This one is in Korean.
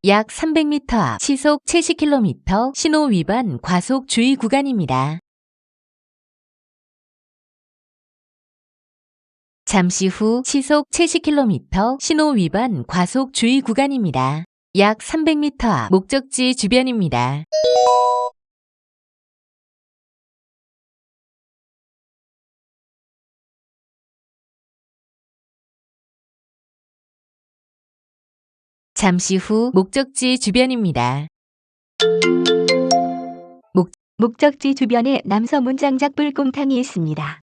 약 300m 앞 시속 70km 신호 위반 과속 주의 구간입니다. 잠시 후 시속 70km 신호 위반 과속 주의 구간입니다. 약 300m 앞 목적지 주변입니다. 잠시 후 목적지 주변입니다. 목적지 주변에 남서문 장작불 곰탕이 있습니다.